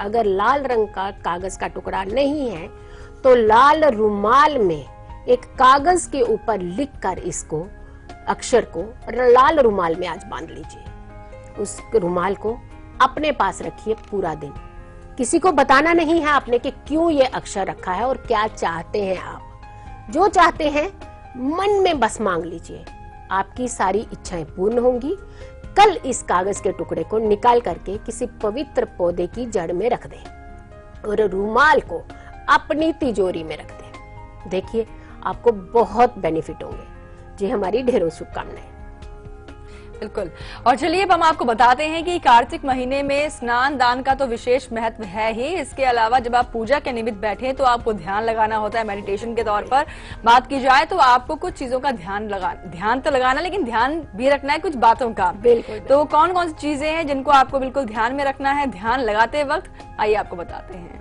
अगर लाल रंग का कागज का टुकड़ा नहीं है तो लाल रुमाल में एक कागज के ऊपर लिखकर इसको अक्षर को लाल रुमाल में आज बांध लीजिए। उस रुमाल को अपने पास रखिए पूरा दिन। किसी को बताना नहीं है आपने कि क्यों ये अक्षर रखा है और क्या चाहते हैं आप। जो चाहते हैं मन में बस मांग लीजिए, आपकी सारी इच्छाएं पूर्ण होंगी। कल इस कागज के टुकड़े को निकाल करके किसी पवित्र पौधे की जड़ में रख दें और रुमाल को अपनी तिजोरी में रख दें। देखिए आपको बहुत बेनिफिट होंगे। जी हमारी ढेरों शुभकामनाएं। बिल्कुल। और चलिए अब हम आपको बताते हैं कि कार्तिक महीने में स्नान दान का तो विशेष महत्व है ही। इसके अलावा जब आप पूजा के निमित्त बैठे तो आपको ध्यान लगाना होता है। मेडिटेशन के तौर पर बात की जाए तो आपको कुछ चीजों का ध्यान तो लगाना, लेकिन ध्यान भी रखना है कुछ बातों का। बिल्कुल। तो कौन कौन सी चीजें हैं जिनको आपको बिल्कुल ध्यान में रखना है ध्यान लगाते वक्त, आइए आपको बताते हैं।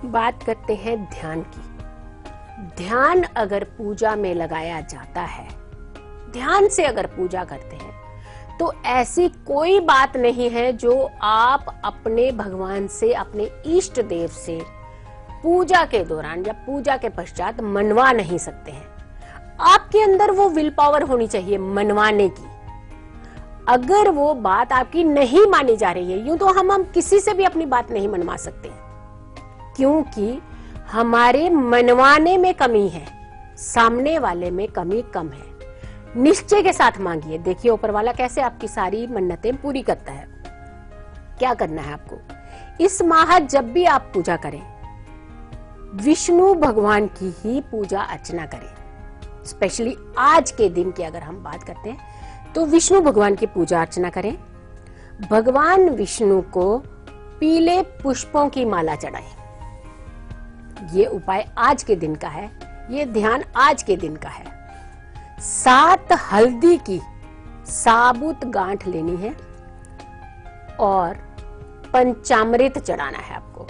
बात करते हैं ध्यान की। ध्यान अगर पूजा में लगाया जाता है, ध्यान से अगर पूजा करते हैं तो ऐसी कोई बात नहीं है जो आप अपने भगवान से, अपने इष्ट देव से पूजा के दौरान या पूजा के पश्चात मनवा नहीं सकते हैं। आपके अंदर वो विल पावर होनी चाहिए मनवाने की। अगर वो बात आपकी नहीं मानी जा रही है, यूं तो हम किसी से भी अपनी बात नहीं मनवा सकते क्योंकि हमारे मनवाने में कमी है, सामने वाले में कमी कम है। निश्चय के साथ मांगिए। देखिए ऊपर वाला कैसे आपकी सारी मन्नतें पूरी करता है। क्या करना है आपको, इस माह जब भी आप पूजा करें विष्णु भगवान की ही पूजा अर्चना करें। स्पेशली आज के दिन की अगर हम बात करते हैं तो विष्णु भगवान की पूजा अर्चना करें। भगवान विष्णु को पीले पुष्पों की माला चढ़ाएं। ये उपाय आज के दिन का है, ये ध्यान आज के दिन का है। 7 हल्दी की साबुत गांठ लेनी है और पंचामृत चढ़ाना है आपको।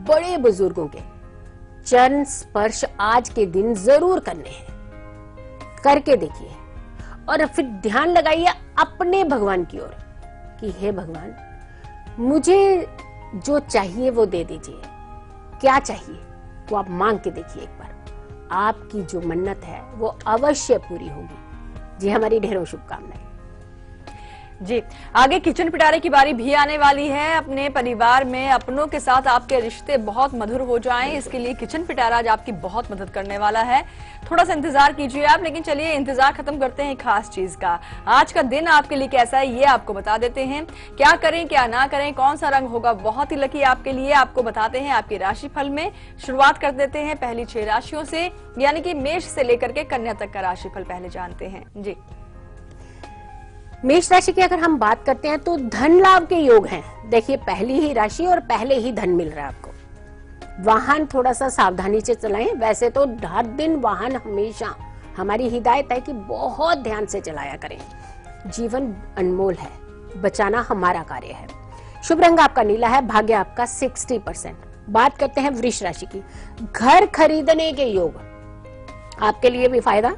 बड़े बुजुर्गों के चरण स्पर्श आज के दिन जरूर करने हैं, करके देखिए और फिर ध्यान लगाइए अपने भगवान की ओर कि हे भगवान मुझे जो चाहिए वो दे दीजिए। क्या चाहिए वो आप मांग के देखिए एक बार, आपकी जो मन्नत है वो अवश्य पूरी होगी। जी हमारी ढेरों शुभकामनाएं। जी आगे किचन पिटारे की बारी भी आने वाली है। अपने परिवार में अपनों के साथ आपके रिश्ते बहुत मधुर हो जाएं, इसके लिए किचन पिटारा आज आपकी बहुत मदद करने वाला है। थोड़ा सा इंतजार कीजिए आप, लेकिन चलिए इंतजार खत्म करते हैं खास चीज का। आज का दिन आपके लिए कैसा है ये आपको बता देते हैं। क्या करें क्या ना करें, कौन सा रंग होगा बहुत ही लकी आपके लिए, आपको बताते हैं आपके राशिफल में। शुरुआत कर देते हैं पहली 6 राशियों से, यानी कि मेष से लेकर के कन्या तक का राशिफल पहले जानते हैं। जी मेष राशि की अगर हम बात करते हैं तो धन लाभ के योग हैं। देखिए पहली ही राशि और पहले ही धन मिल रहा है आपको। वाहन थोड़ा सा सावधानी से चलाएं। वैसे तो हर दिन वाहन हमेशा हमारी हिदायत है कि बहुत ध्यान से चलाया करें। जीवन अनमोल है, बचाना हमारा कार्य है। शुभ रंग आपका नीला है, भाग्य आपका 60%। बात करते हैं वृष राशि की। घर खरीदने के योग आपके लिए भी फायदा।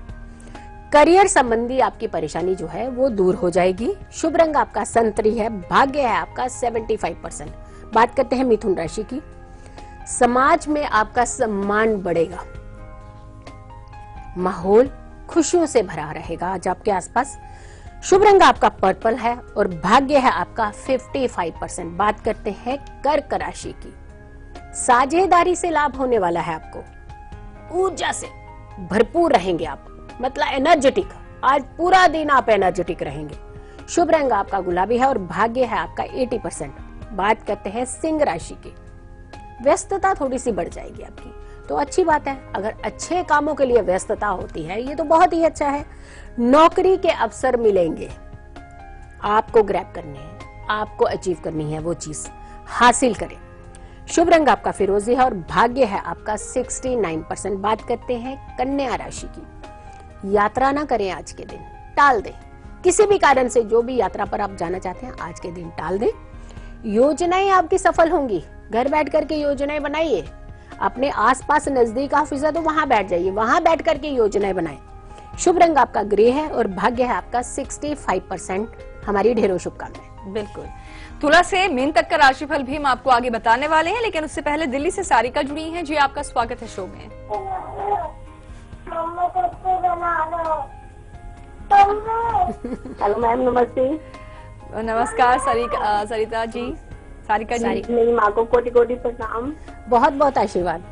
करियर संबंधी आपकी परेशानी जो है वो दूर हो जाएगी। शुभ रंग आपका संतरी है, भाग्य है आपका 75%। बात करते हैं मिथुन राशि की। समाज में आपका सम्मान बढ़ेगा, माहौल खुशियों से भरा रहेगा आज आपके आसपास। शुभ रंग आपका पर्पल है और भाग्य है आपका 55%। बात करते हैं कर्क राशि की। साझेदारी से लाभ होने वाला है आपको। ऊर्जा से भरपूर रहेंगे आप, मतलब एनर्जेटिक। आज पूरा दिन आप एनर्जेटिक रहेंगे। शुभ रंग आपका गुलाबी है और भाग्य है आपका 80%। बात करते हैं सिंह राशि की। व्यस्तता थोड़ी सी बढ़ जाएगी आपकी, तो अच्छी बात है। अगर अच्छे कामों के लिए व्यस्तता होती है ये तो बहुत ही अच्छा है। नौकरी के अवसर मिलेंगे, आपको ग्रैब करने हैं, आपको अचीव करनी है वो चीज, हासिल करें। शुभ रंग आपका फिरोजी है और भाग्य है आपका 69%। बात करते हैं कन्या राशि की। यात्रा ना करें आज के दिन, टाल दें। किसी भी कारण से जो भी यात्रा पर आप जाना चाहते हैं आज के दिन टाल दें। योजनाएं आपकी सफल होंगी। घर बैठ करके योजनाएं बनाइए। अपने आसपास नजदीक ऑफिस है तो वहां बैठ जाइए, वहां बैठ करके योजनाएं बनाएं। शुभ रंग आपका ग्रे है और भाग्य है आपका 65%। हमारी ढेरों शुभकामनाएं। बिल्कुल। तुला से मीन तक का राशिफल भी हम आपको आगे बताने वाले हैं, लेकिन उससे पहले दिल्ली से सारिका जुड़ी हैं। जी, आपका स्वागत है शो में। हेलो मैम, नमस्ते। नमस्कार सरिता जी, सारिका जी। मेरी माँ को कोटि कोटि प्रणाम। बहुत बहुत आशीर्वाद।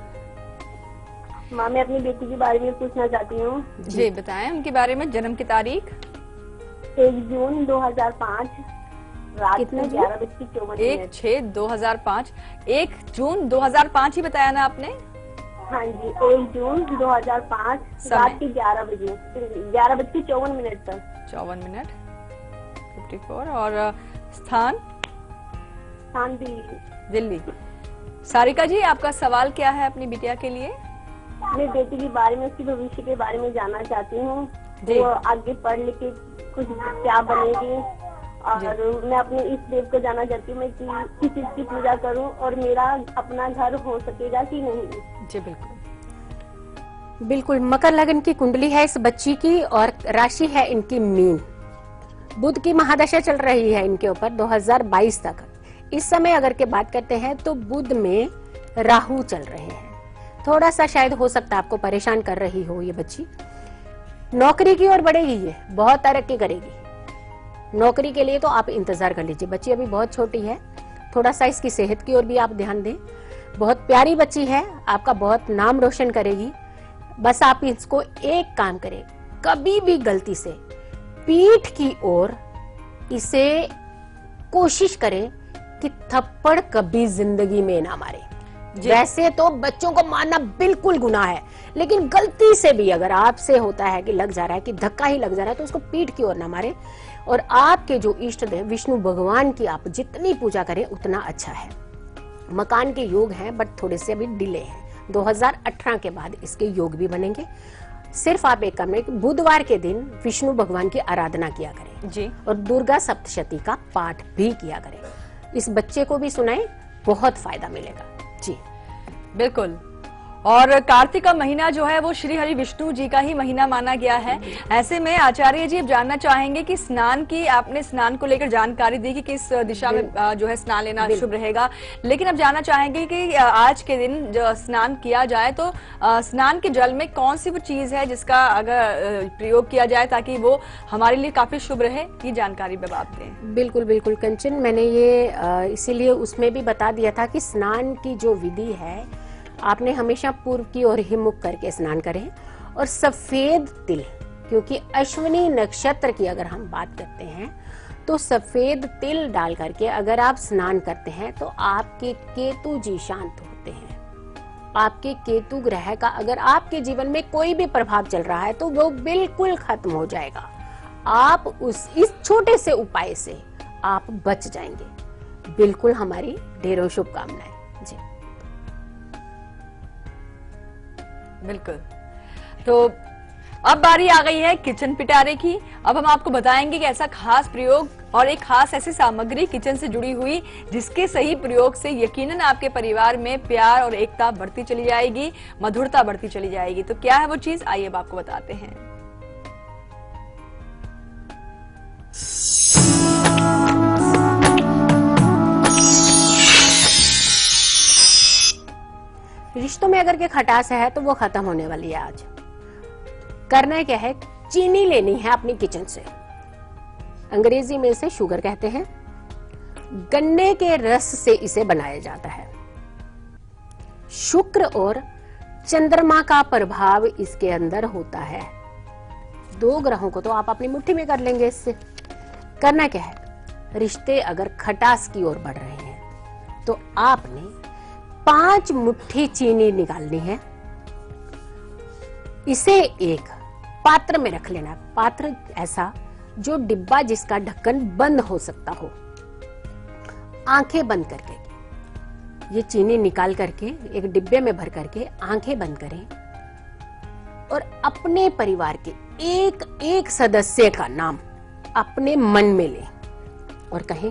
माँ, मैं अपनी बेटी के बारे में पूछना चाहती हूँ। जी बताएं उनके बारे में। जन्म की तारीख 1 जून 2005 रात कितना में जी? 11:54 1/6/2005। 1 जून 2005 ही बताया ना आपने? हाँ जी, 1 जून 2005 रात के 11 बजे 11:54 तक। 54 मिनट 54। और स्थान? स्थान दिल्ली। सारिका जी, आपका सवाल क्या है अपनी बिटिया के लिए? मैं बेटी के बारे में, उसके भविष्य के बारे में जानना चाहती हूँ। जी। वो आगे पढ़ लिख के कुछ क्या बनेगी, और मैं अपने इस देव को जानना चाहती हूँ मैं कि किस चीज की पूजा करूँ और मेरा अपना घर हो सकेगा कि नहीं। जी बिल्कुल। बिल्कुल, मकर लगन की कुंडली है इस बच्ची की और राशि है इनकी मीन। बुध की महादशा चल रही है इनके ऊपर 2022 तक। इस समय अगर के बात करते हैं तो बुध में राहु चल रहे हैं। थोड़ा सा शायद हो सकता है आपको परेशान कर रही हो ये बच्ची। नौकरी की ओर बढ़ेगी, ये बहुत तरक्की करेगी। नौकरी के लिए तो आप इंतजार कर लीजिए। बच्ची अभी बहुत छोटी है, थोड़ा सा इसकी सेहत की ओर भी आप ध्यान दें। बहुत प्यारी बच्ची है, आपका बहुत नाम रोशन करेगी। बस आप इसको एक काम करें, कभी भी गलती से पीठ की ओर इसे कोशिश करें कि थप्पड़ कभी जिंदगी में ना मारे। वैसे तो बच्चों को मारना बिल्कुल गुनाह है, लेकिन गलती से भी अगर आपसे होता है कि लग जा रहा है, कि धक्का ही लग जा रहा है, तो उसको पीठ की ओर ना मारे। और आपके जो इष्ट देव विष्णु भगवान की आप जितनी पूजा करें उतना अच्छा है। मकान के योग हैं, बट थोड़े से अभी डिले हैं। 2018 के बाद इसके योग भी बनेंगे। सिर्फ आप एक काम करें, बुधवार के दिन विष्णु भगवान की आराधना किया करें जी। और दुर्गा सप्तशती का पाठ भी किया करें। इस बच्चे को भी सुनाएं, बहुत फायदा मिलेगा। जी बिल्कुल। और कार्तिक का महीना जो है वो श्री हरि विष्णु जी का ही महीना माना गया है। ऐसे में आचार्य जी अब जानना चाहेंगे कि स्नान की, आपने स्नान को लेकर जानकारी दी कि किस दिशा में जो है स्नान लेना शुभ रहेगा, लेकिन अब जानना चाहेंगे कि आज के दिन जो स्नान किया जाए तो स्नान के जल में कौन सी वो चीज है जिसका अगर प्रयोग किया जाए ताकि वो हमारे लिए काफी शुभ रहे, ये जानकारी भी आप दें। बिल्कुल बिल्कुल कंचन, मैंने ये इसीलिए उसमें भी बता दिया था कि स्नान की जो विधि है आपने हमेशा पूर्व की ओर ही मुख करके स्नान करें। और सफेद तिल, क्योंकि अश्विनी नक्षत्र की अगर हम बात करते हैं तो सफेद तिल डाल करके अगर आप स्नान करते हैं तो आपके केतु जी शांत होते हैं। आपके केतु ग्रह का अगर आपके जीवन में कोई भी प्रभाव चल रहा है तो वो बिल्कुल खत्म हो जाएगा। आप इस छोटे से उपाय से आप बच जाएंगे। बिल्कुल हमारी ढेरों शुभकामनाएं। जी बिल्कुल। तो अब बारी आ गई है किचन पिटारे की। अब हम आपको बताएंगे कि ऐसा खास प्रयोग और एक खास ऐसी सामग्री किचन से जुड़ी हुई जिसके सही प्रयोग से यकीनन आपके परिवार में प्यार और एकता बढ़ती चली जाएगी, मधुरता बढ़ती चली जाएगी। तो क्या है वो चीज, आइए अब आपको बताते हैं। रिश्तों में अगर के खटास है तो वो खत्म होने वाली है। आज करना क्या है, चीनी लेनी है अपनी किचन से। अंग्रेजी में इसे शुगर कहते हैं। गन्ने के रस से इसे बनाया जाता है। शुक्र और चंद्रमा का प्रभाव इसके अंदर होता है। 2 ग्रहों को तो आप अपनी मुट्ठी में कर लेंगे इससे। करना क्या है, रिश्ते अगर खटास की ओर बढ़ रहे हैं तो आपने 5 मुट्ठी चीनी निकालनी है। इसे एक पात्र में रख लेना। पात्र ऐसा जो डिब्बा जिसका ढक्कन बंद हो सकता हो। आंखें बंद करके ये चीनी निकाल करके एक डिब्बे में भर करके आंखें बंद करें और अपने परिवार के एक एक सदस्य का नाम अपने मन में लें और कहें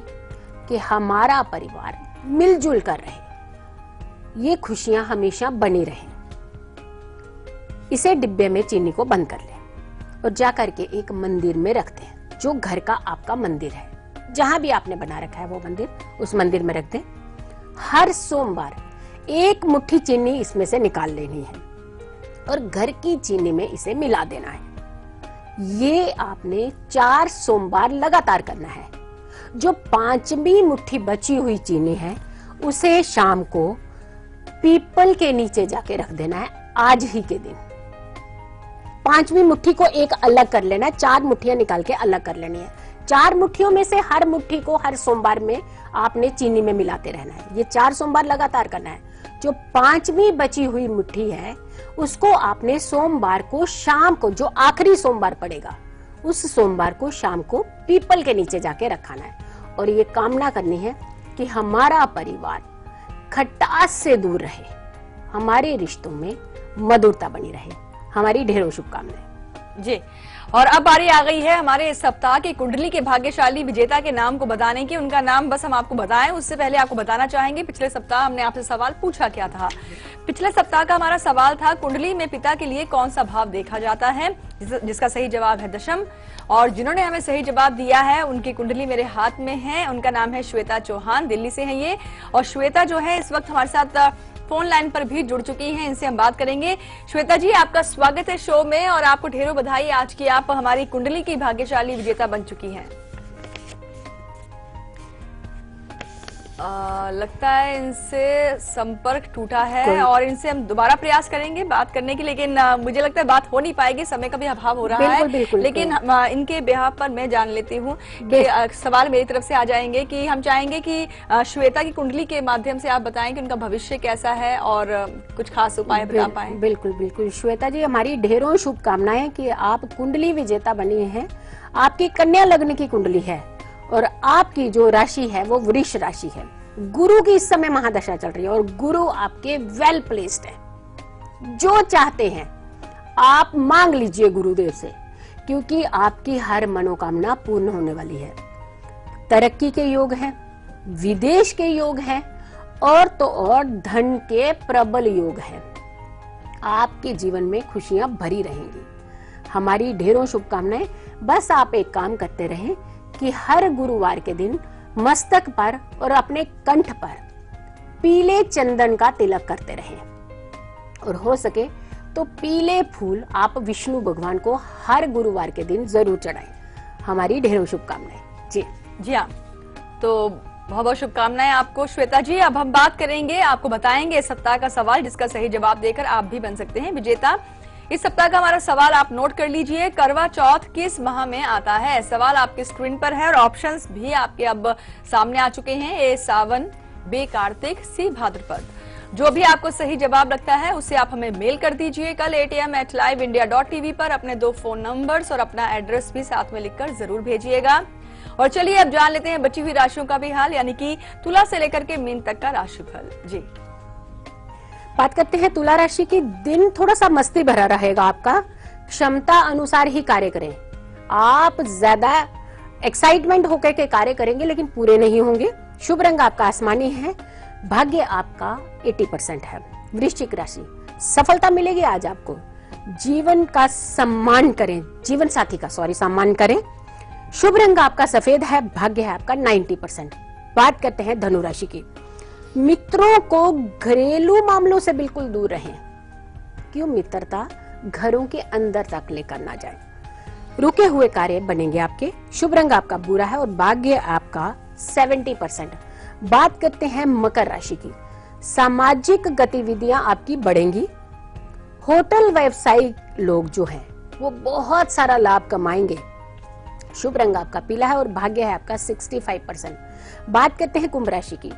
कि हमारा परिवार मिलजुल कर रहे, ये खुशियां हमेशा बनी रहें। इसे डिब्बे में चीनी को बंद कर लें और जाकर के एक मंदिर में रखते हैं, जो घर का आपका मंदिर है जहां भी आपने बना रखा है वो मंदिर, उस मंदिर में रख दें। हर सोमवार 1 मुट्ठी चीनी इसमें से निकाल लेनी है और घर की चीनी में इसे मिला देना है। ये आपने 4 सोमवार लगातार करना है। जो 5वीं मुट्ठी बची हुई चीनी है उसे शाम को पीपल के नीचे जाके रख देना है आज ही के दिन। 5वीं मुट्ठी को एक अलग कर लेना है, 4 मुट्ठियां निकाल के अलग कर लेनी है। 4 मुट्ठियों में से हर मुट्ठी को हर सोमवार में आपने चीनी में मिलाते रहना है। ये 4 सोमवार लगातार करना है। जो 5वीं बची हुई मुट्ठी है उसको आपने सोमवार को शाम को, जो आखिरी सोमवार पड़ेगा उस सोमवार को शाम को पीपल के नीचे जाके रखाना है और ये कामना करनी है कि हमारा परिवार खटास से दूर रहे, हमारे रिश्तों में मधुरता बनी रहे। हमारी ढेरों शुभकामनाएं जी। और अब बारी आ गई है हमारे इस सप्ताह की कुंडली के भाग्यशाली विजेता के नाम को बताने की। उनका नाम बस हम आपको बताएं, उससे पहले आपको बताना चाहेंगे पिछले सप्ताह हमने आपसे सवाल पूछा क्या था। पिछले सप्ताह का हमारा सवाल था कुंडली में पिता के लिए कौन सा भाव देखा जाता है, जिसका सही जवाब है दशम। और जिन्होंने हमें सही जवाब दिया है उनकी कुंडली मेरे हाथ में है। उनका नाम है श्वेता चौहान, दिल्ली से है ये। और श्वेता जो है इस वक्त हमारे साथ फोन लाइन पर भी जुड़ चुकी हैं, इनसे हम बात करेंगे। श्वेता जी, आपका स्वागत है शो में और आपको ढेरों बधाई आज की आप हमारी कुंडली की भाग्यशाली विजेता बन चुकी हैं। लगता है इनसे संपर्क टूटा है और इनसे हम दोबारा प्रयास करेंगे बात करने की, लेकिन मुझे लगता है बात हो नहीं पाएगी, समय का भी अभाव हो रहा है। लेकिन इनके बिहाफ पर मैं जान लेती हूँ कि सवाल मेरी तरफ से आ जाएंगे कि हम चाहेंगे कि श्वेता की कुंडली के माध्यम से आप बताएं कि उनका भविष्य कैसा है और कुछ खास उपाय बता पाए। बिल्कुल बिल्कुल श्वेता जी, हमारी ढेरों शुभकामनाएं कि आप कुंडली विजेता बनी हैं। आपकी कन्या लग्न की कुंडली है और आपकी जो राशि है वो वृष राशि है। गुरु की इस समय महादशा चल रही है और गुरु आपके वेल प्लेस्ड है। जो चाहते हैं आप मांग लीजिए गुरुदेव से, क्योंकि आपकी हर मनोकामना पूर्ण होने वाली है। तरक्की के योग हैं, विदेश के योग हैं और तो और धन के प्रबल योग हैं। आपके जीवन में खुशियां भरी रहेंगी। हमारी ढेरों शुभकामनाएं। बस आप एक काम करते रहें कि हर गुरुवार के दिन मस्तक पर और अपने कंठ पर पीले चंदन का तिलक करते रहें और हो सके तो पीले फूल आप विष्णु भगवान को हर गुरुवार के दिन जरूर चढ़ाएं। हमारी ढेरों शुभकामनाएं। जी हाँ, तो बहुत बहुत शुभकामनाएं आपको श्वेता जी। अब हम बात करेंगे, आपको बताएंगे इस सप्ताह का सवाल जिसका सही जवाब देकर आप भी बन सकते हैं विजेता। इस सप्ताह का हमारा सवाल आप नोट कर लीजिए, करवा चौथ किस माह में आता है। सवाल आपके स्क्रीन पर है और ऑप्शंस भी आपके अब सामने आ चुके हैं। ए सावन, बी कार्तिक, सी भाद्रपद। जो भी आपको सही जवाब लगता है उसे आप हमें मेल कर दीजिए कल atm@liveindia.tv पर अपने 2 फोन नंबर्स और अपना एड्रेस भी साथ में लिखकर जरूर भेजिएगा। और चलिए अब जान लेते हैं बची हुई राशियों का भी हाल, यानी कि तुला से लेकर के मीन तक का राशिफल। जी, बात करते हैं तुला राशि की। दिन थोड़ा सा मस्ती भरा रहेगा आपका, क्षमता अनुसार ही कार्य करें। आप ज्यादा एक्साइटमेंट होकर के कार्य करेंगे लेकिन पूरे नहीं होंगे। शुभ रंग आपका आसमानी है। भाग्य आपका 80% है। वृश्चिक राशि, सफलता मिलेगी आज आपको। जीवन का सम्मान करें, जीवन साथी का सम्मान करें। शुभ रंग आपका सफेद है। भाग्य है आपका 90%। बात करते हैं धनु राशि की। मित्रों को घरेलू मामलों से बिल्कुल दूर रहें। क्यों मित्रता घरों के अंदर तक लेकर ना जाए। रुके हुए कार्य बनेंगे आपके। शुभ रंग आपका भूरा है और भाग्य आपका 70%। बात करते हैं मकर राशि की। सामाजिक गतिविधियां आपकी बढ़ेंगी। होटल व्यवसायी लोग जो हैं वो बहुत सारा लाभ कमाएंगे। शुभ रंग आपका पीला है और भाग्य है आपका 65%। बात करते हैं कुंभ राशि की।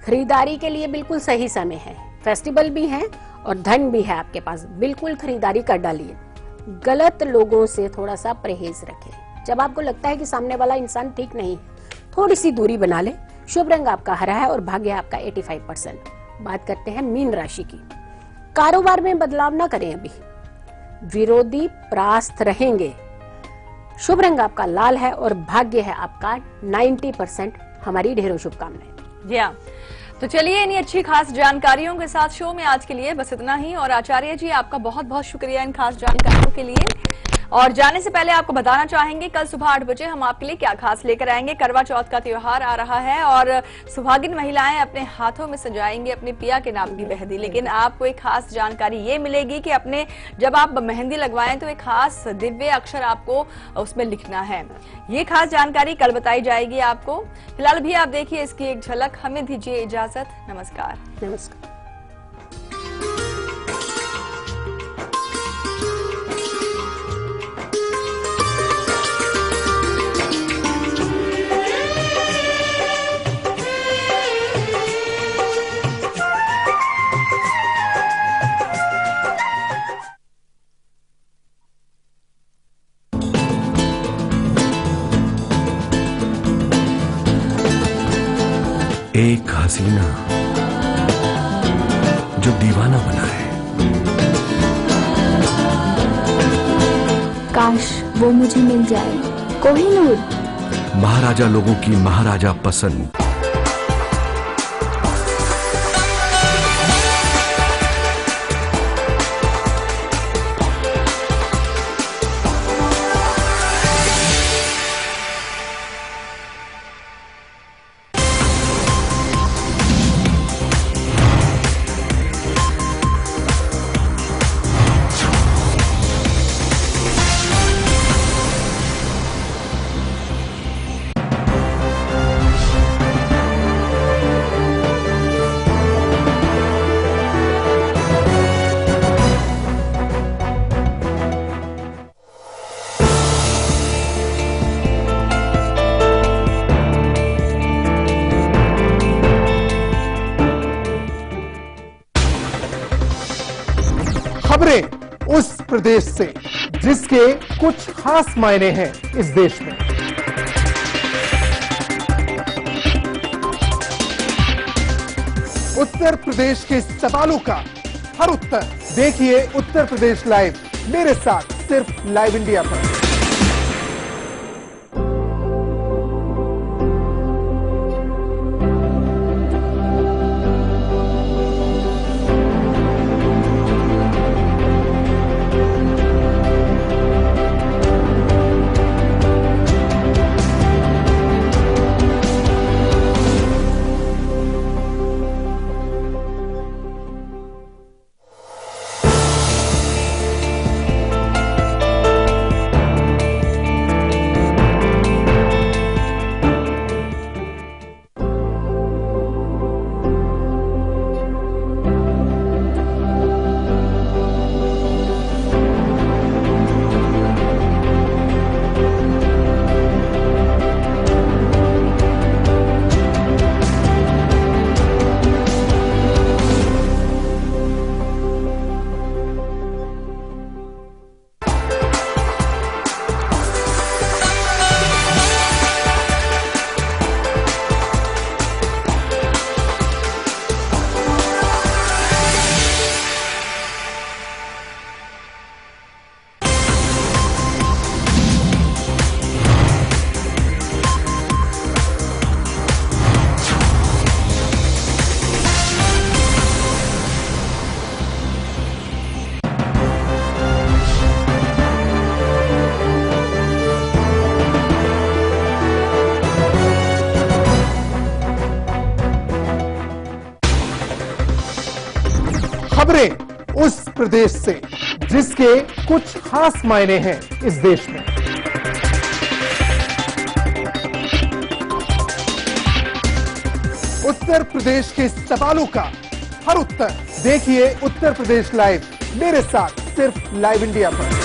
खरीदारी के लिए बिल्कुल सही समय है। फेस्टिवल भी है और धन भी है आपके पास, बिल्कुल खरीदारी कर डालिए। गलत लोगों से थोड़ा सा परहेज रखें। जब आपको लगता है कि सामने वाला इंसान ठीक नहीं, थोड़ी सी दूरी बना ले। शुभ रंग आपका हरा है और भाग्य आपका 85%। बात करते हैं मीन राशि की। कारोबार में बदलाव ना करें, अभी विरोधी परास्त रहेंगे। शुभ रंग आपका लाल है और भाग्य है आपका 90%। हमारी ढेरों शुभकामनाएं। जी हाँ, तो चलिए इन्हीं अच्छी खास जानकारियों के साथ शो में आज के लिए बस इतना ही। और आचार्य जी आपका बहुत बहुत शुक्रिया इन खास जानकारियों के लिए। और जाने से पहले आपको बताना चाहेंगे कल सुबह 8 बजे हम आपके लिए क्या खास लेकर आएंगे। करवा चौथ का त्योहार आ रहा है और सुहागिन महिलाएं अपने हाथों में सजाएंगे अपने पिया के नाम की मेहंदी, लेकिन आपको एक खास जानकारी ये मिलेगी कि अपने जब आप मेहंदी लगवाएं तो एक खास दिव्य अक्षर आपको उसमें लिखना है। ये खास जानकारी कल बताई जाएगी आपको। फिलहाल भी आप देखिए इसकी एक झलक। हमें दीजिए इजाजत। नमस्कार। नमस्कार। एक हसीना जो दीवाना बना है, काश वो मुझे मिल जाए। कोहिनूर। महाराजा लोगों की महाराजा पसंद। खबरें उस प्रदेश से जिसके कुछ खास मायने हैं इस देश में। उत्तर प्रदेश के सवालों का हर उत्तर देखिए उत्तर प्रदेश लाइव मेरे साथ सिर्फ लाइव इंडिया पर। खबरें उस प्रदेश से जिसके कुछ खास मायने हैं इस देश में। उत्तर प्रदेश के सवालों का हर उत्तर देखिए उत्तर प्रदेश लाइव मेरे साथ सिर्फ लाइव इंडिया पर।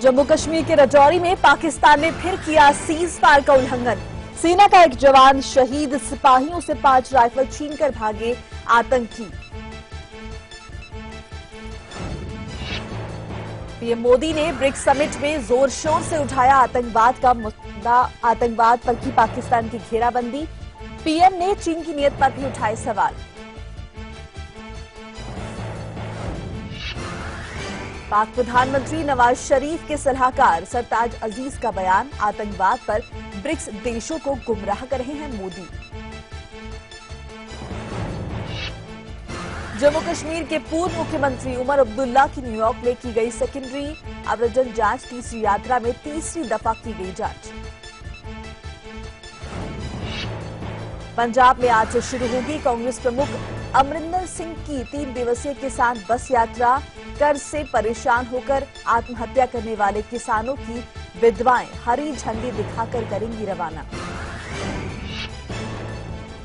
जम्मू कश्मीर के राजौरी में पाकिस्तान ने फिर किया सीज फायर का उल्लंघन। सेना का एक जवान शहीद, सिपाहियों से 5 राइफल छीनकर भागे आतंकी। पीएम मोदी ने ब्रिक्स समिट में जोर शोर से उठाया आतंकवाद का मुद्दा। आतंकवाद पर की पाकिस्तान की घेराबंदी। पीएम ने चीन की नीयत पर भी उठाए सवाल। पाक प्रधानमंत्री नवाज शरीफ के सलाहकार सरताज अजीज का बयान, आतंकवाद पर ब्रिक्स देशों को गुमराह कर रहे हैं मोदी। जम्मू कश्मीर के पूर्व मुख्यमंत्री उमर अब्दुल्ला की न्यूयॉर्क में की गई सेकेंडरी अव्रजन जांच। तीसरी यात्रा में तीसरी दफा की गई जांच। पंजाब में आज से शुरू होगी कांग्रेस प्रमुख अमरिंदर सिंह की 3 दिवसीय किसान बस यात्रा। कर्ज से परेशान होकर आत्महत्या करने वाले किसानों की विधवाएं हरी झंडी दिखाकर करेंगी रवाना।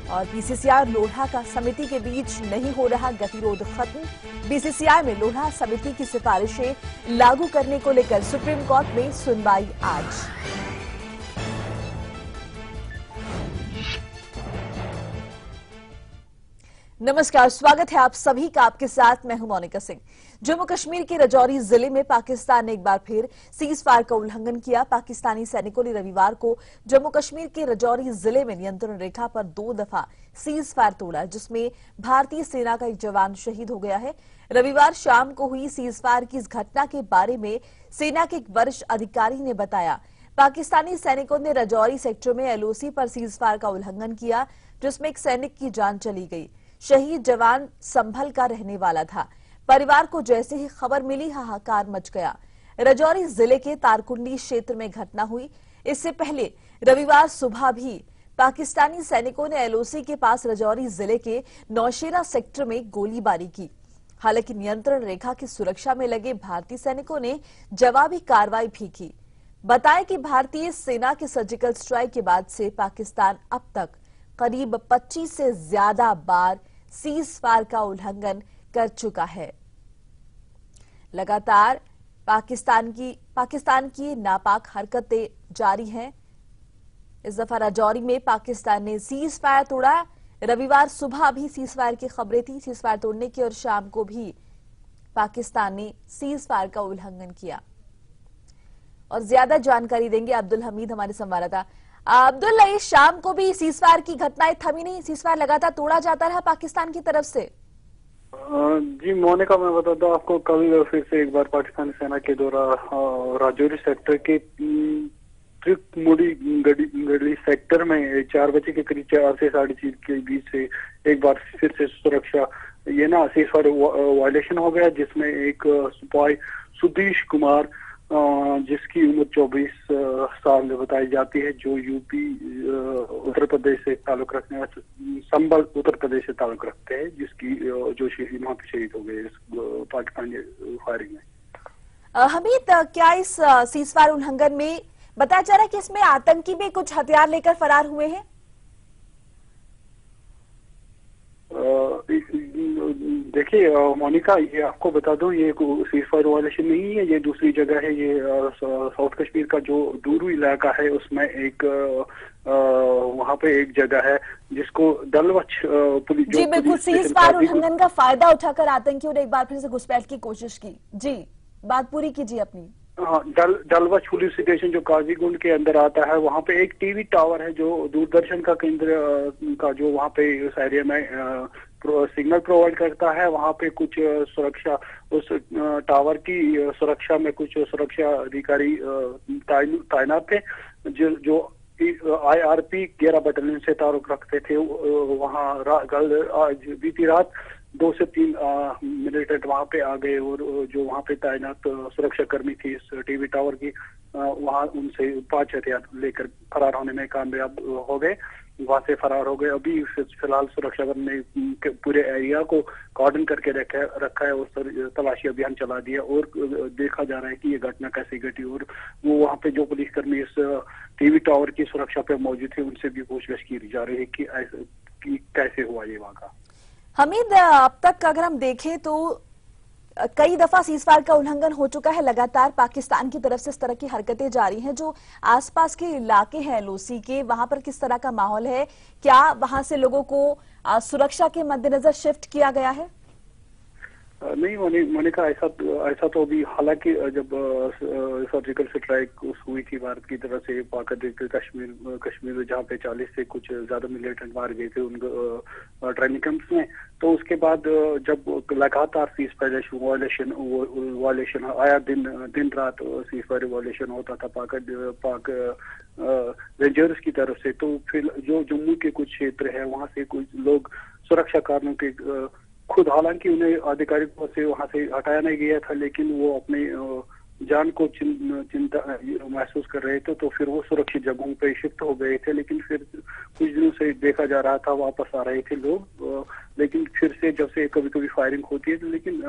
और बीसीसीआई और लोढ़ा का समिति के बीच नहीं हो रहा गतिरोध खत्म। बीसीसीआई में लोढ़ा समिति की सिफारिशें लागू करने को लेकर सुप्रीम कोर्ट में सुनवाई आज। नमस्कार, स्वागत है आप सभी का। आपके साथ मैं हूं मोनिका सिंह। जम्मू कश्मीर के राजौरी जिले में पाकिस्तान ने एक बार फिर सीज फायर का उल्लंघन किया। पाकिस्तानी सैनिकों ने रविवार को जम्मू कश्मीर के राजौरी जिले में नियंत्रण रेखा पर 2 दफा सीज फायर तोड़ा, जिसमें भारतीय सेना का एक जवान शहीद हो गया है। रविवार शाम को हुई सीज फायर की इस घटना के बारे में सेना के एक वरिष्ठ अधिकारी ने बताया, पाकिस्तानी सैनिकों ने राजौरी सेक्टर में एलओसी पर सीज फायर का उल्लंघन किया, जिसमें एक सैनिक की जान चली गई। शहीद जवान संभल का रहने वाला था। परिवार को जैसे ही खबर मिली, हाहाकार मच गया। राजौरी जिले के तारकुंडी क्षेत्र में घटना हुई। इससे पहले रविवार सुबह भी पाकिस्तानी सैनिकों ने एलओसी के पास राजौरी जिले के नौशेरा सेक्टर में गोलीबारी की। हालांकि नियंत्रण रेखा की सुरक्षा में लगे भारतीय सैनिकों ने जवाबी कार्रवाई भी की। बताया कि भारतीय सेना के सर्जिकल स्ट्राइक के बाद से पाकिस्तान अब तक करीब 25 से ज्यादा बार सीज फायर का उल्लंघन कर चुका है। लगातार पाकिस्तान की नापाक हरकतें जारी हैं। इस दफा राजौरी में पाकिस्तान ने सीज फायर तोड़ा। रविवार सुबह भी सीज फायर की खबरें थी, सीज फायर तोड़ने की, और शाम को भी पाकिस्तान ने सीज फायर का उल्लंघन किया। और ज्यादा जानकारी देंगे अब्दुल हमीद, हमारे संवाददाता। अब्दुल्ला, ये शाम को भी सीज फायर की घटनाएं थमी नहीं, सीज फायर लगातार तोड़ा जाता रहा पाकिस्तान की तरफ से। जी मोनिका, मैं बताता हूँ आपको, कल फिर से एक बार पाकिस्तानी सेना के द्वारा राजौरी सेक्टर के त्रिकमुड़ी गढ़ी सेक्टर में 4 बजे के करीब 4 से 4:30 के बीच से एक बार फिर से सुरक्षा सीज फायर वायलेशन हो गया, जिसमें एक सिपाही सुधीश कुमार, जिसकी उम्र 24 साल बताई जाती है, जो यूपी उत्तर प्रदेश से ताल्लुक रखने वाले, संभल उत्तर प्रदेश से ताल्लुक रखते हैं, जिसकी जो वहां पे शहीद हो गए इस पाकिस्तानी फायरिंग में। हमीद, क्या इस सीज फायर उल्लंघन में बताया जा रहा है कि इसमें आतंकी भी कुछ हथियार लेकर फरार हुए हैं? देखिए मोनिका, ये आपको बता दूं, ये सीज फायर वायलेशन नहीं है, ये दूसरी जगह है। ये साउथ कश्मीर का जो दूरू इलाका है, उसमें एक वहाँ पे एक जगह है जिसको दलवच पुलिस। जी बिल्कुल, सीज फायर उल्लंघन का फायदा उठाकर आतंकियों ने एक बार फिर से घुसपैठ की कोशिश की। जी, बात पूरी कीजिए अपनी। हाँ, दलवच पुलिस स्टेशन जो काजीगुंड के अंदर आता है, वहाँ पे एक टीवी टावर है जो दूरदर्शन का केंद्र का जो वहाँ पे उस एरिया में सिग्नल प्रोवाइड करता है। वहाँ पे कुछ सुरक्षा, उस टावर की सुरक्षा में कुछ सुरक्षा अधिकारी तैनात थे, जो IRP 11 बटालियन से ताल्लुक रखते थे। वहाँ बीती रात 2 से 3 मिलिटेंट वहाँ पे आ गए, और जो वहाँ पे तैनात सुरक्षा कर्मी थी इस टीवी टावर की, वहाँ उनसे 5 हथियार लेकर फरार होने में कामयाब हो गए, वहाँ से फरार हो गए। अभी फिलहाल सुरक्षा बल ने पूरे एरिया को कॉर्डन करके रखा है और तलाशी अभियान चला दिया, और देखा जा रहा है कि ये घटना कैसे घटी, और वो वहाँ पे जो पुलिसकर्मी इस टीवी टावर की सुरक्षा पे मौजूद थे, उनसे भी पूछताछ की जा रही है कि कैसे हुआ ये वाक़ा। हमीद, अब तक अगर हम देखें तो कई दफा सीजफायर का उल्लंघन हो चुका है, लगातार पाकिस्तान की तरफ से इस तरह की हरकतें जारी हैं। जो आसपास के इलाके हैं लोसी के, वहां पर किस तरह का माहौल है? क्या वहां से लोगों को सुरक्षा के मद्देनजर शिफ्ट किया गया है? नहीं, मोनिका, ऐसा तो अभी, हालांकि जब सर्जिकल स्ट्राइक हुई थी भारत की तरफ से पाक कश्मीर में, जहाँ पे 40 से कुछ ज्यादा मिलिटेंट मार गए थे उन ट्रेनिंग कैंप्स में, तो उसके बाद जब लगातार सीज फायर वायलेशन आया, दिन रात सीज फायर वायलेशन होता था पाक रेंजर्स की तरफ से, तो फिर जो जम्मू के कुछ क्षेत्र है वहां से कुछ लोग सुरक्षा कारणों के खुद, हालांकि उन्हें आधिकारिकों से वहां से हटाया नहीं गया था, लेकिन वो अपने जान को चिंता महसूस कर रहे थे, तो फिर वो सुरक्षित जगहों पे शिफ्ट हो गए थे। लेकिन फिर कुछ दिनों से देखा जा रहा था वापस आ रहे थे लोग, लेकिन फिर से जब से कभी कभी फायरिंग होती है, लेकिन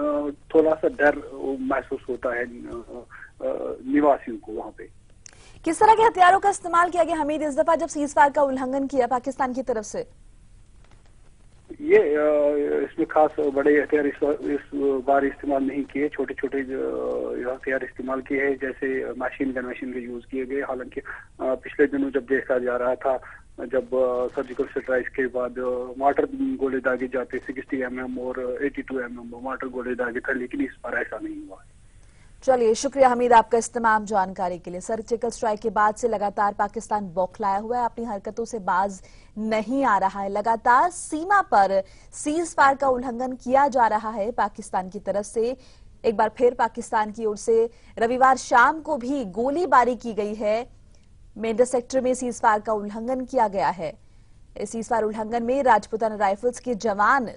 थोड़ा सा डर महसूस होता है निवासियों को वहां पे। किस तरह के हथियारों का इस्तेमाल किया गया हमीद इस दफा जब सीजफायर का उल्लंघन किया पाकिस्तान की तरफ से? ये इसमें खास बड़े हथियार इस बार इस्तेमाल नहीं किए, छोटे छोटे हथियार इस्तेमाल किए हैं, जैसे मशीन गन यूज किए गए। हालांकि पिछले दिनों जब देखा जा रहा था, जब सर्जिकल स्ट्राइक के बाद मार्टर गोले दागे जाते 60 mm और 82 mm मार्टर गोले दागे था, लेकिन इस बार ऐसा नहीं हुआ। चलिए, शुक्रिया हमीद आपका इस तमाम जानकारी के लिए। सर्जिकल स्ट्राइक के बाद से लगातार पाकिस्तान बौखलाया हुआ है, अपनी हरकतों से बाज नहीं आ रहा है। लगातार सीमा पर सीज फायर का उल्लंघन किया जा रहा है पाकिस्तान की तरफ से। एक बार फिर पाकिस्तान की ओर से रविवार शाम को भी गोलीबारी की गई है। मेंढर सेक्टर में सीज फायर का उल्लंघन किया गया है। इस सीज फायर उल्लंघन में राजपुताना राइफल्स के जवान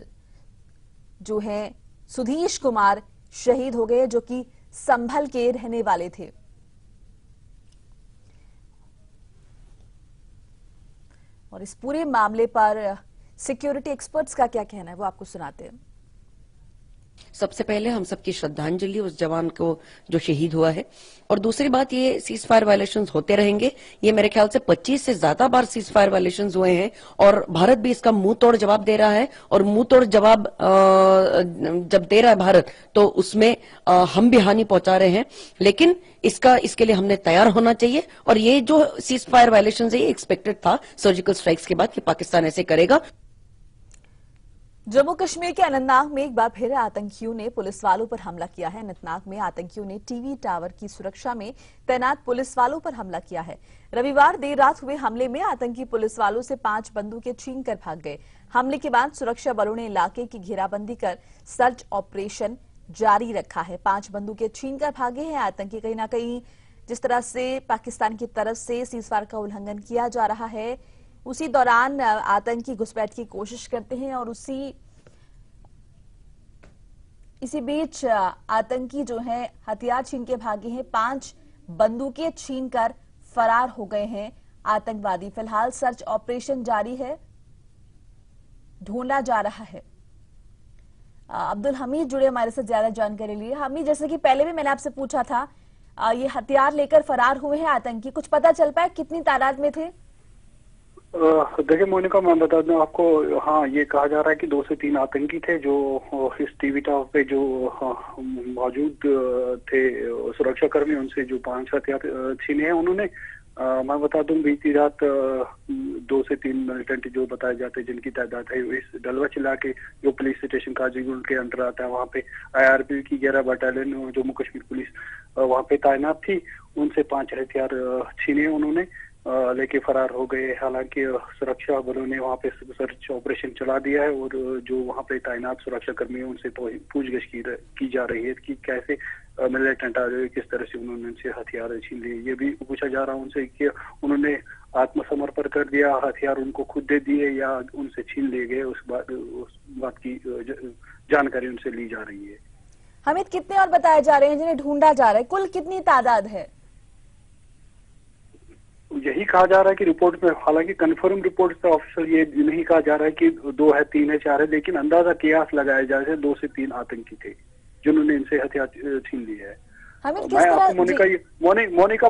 जो हैं सुधीश कुमार शहीद हो गए, जो कि संभल के रहने वाले थे। और इस पूरे मामले पर सिक्योरिटी एक्सपर्ट्स का क्या कहना है वो आपको सुनाते हैं। सबसे पहले हम सबकी श्रद्धांजलि उस जवान को जो शहीद हुआ है, और दूसरी बात, ये सीज फायर वायलेशंस होते रहेंगे। ये मेरे ख्याल से 25 से ज्यादा बार सीज फायर वायलेशंस हुए हैं, और भारत भी इसका मुंह तोड़ जवाब दे रहा है। और मुंह तोड़ जवाब जब दे रहा है भारत, तो उसमें हम भी हानि पहुंचा रहे हैं। लेकिन इसके लिए हमने तैयार होना चाहिए, और ये जो सीज फायर वायलेशंस है, ये एक्सपेक्टेड था सर्जिकल स्ट्राइक्स के बाद कि पाकिस्तान ऐसे करेगा। जम्मू कश्मीर के अनंतनाग में एक बार फिर आतंकियों ने पुलिस वालों पर हमला किया है। अनंतनाग में आतंकियों ने टीवी टावर की सुरक्षा में तैनात पुलिस वालों पर हमला किया है। रविवार देर रात हुए हमले में आतंकी पुलिस वालों से 5 बंदूकें छीन कर भाग गए। हमले के बाद सुरक्षा बलों ने इलाके की घेराबंदी कर सर्च ऑपरेशन जारी रखा है। 5 बंदूकें छीन कर भागे हैं आतंकी। कहीं ना कहीं जिस तरह से पाकिस्तान की तरफ से सीजफायर का उल्लंघन किया जा रहा है, उसी दौरान आतंकी घुसपैठ की कोशिश करते हैं, और इसी बीच आतंकी जो हैं हथियार छीन के भागे हैं। 5 बंदूकें छीनकर फरार हो गए हैं आतंकवादी। फिलहाल सर्च ऑपरेशन जारी है, ढूंढा जा रहा है। अब्दुल हमीद जुड़े हमारे साथ ज्यादा जानकारी लिए। हमीद, जैसे कि पहले भी मैंने आपसे पूछा था, ये हथियार लेकर फरार हुए हैं आतंकी, कुछ पता चल पाया कितनी तादाद में थे? देखिए मोनिका, मैं बता दूं आपको, हाँ, ये कहा जा रहा है कि 2 से 3 आतंकी थे जो इस टीवी टावर पे जो मौजूद थे सुरक्षाकर्मी, उनसे जो 5 हथियार छीने हैं उन्होंने। मैं बता दूं, बीती रात 2 से 3 मिलिटेंट जो बताए जाते हैं जिनकी तादाद है, इस डलवच इलाके जो पुलिस स्टेशन काजीगुंड के अंडर आता है, वहाँ पे IRP की 11 बटालियन जम्मू कश्मीर पुलिस वहाँ पे तैनात थी। उनसे 5 हथियार छीने उन्होंने, लेके फरार हो गए। हालांकि सुरक्षा बलों ने वहाँ पे सर्च ऑपरेशन चला दिया है, और जो वहाँ पे तैनात सुरक्षा कर्मी उनसे पूछगछ की जा रही है कि कैसे मिलिटेंट आ रहे, किस तरह से उन्होंने उनसे हथियार छीन लिए। ये भी पूछा जा रहा है उनसे कि उन्होंने आत्मसमर्पण कर दिया, हथियार उनको खुद दे दिए या उनसे छीन लिए गए। उस बात की जानकारी उनसे ली जा रही है। हमीद, कितने और बताए जा रहे हैं जिन्हें ढूंढा जा रहा है? कुल कितनी तादाद है? यही कहा जा रहा है कि रिपोर्ट में, हालांकि कंफर्म रिपोर्ट से ऑफिशियल ये नहीं कहा जा रहा है कि 2 है, 3 है, 4 है, लेकिन अंदाजा कियास लगाया जा रहा है 2 से 3 आतंकी थे जिन्होंने इनसे हथियार छीन लिए है। हमीद, मैं आपको मोनिका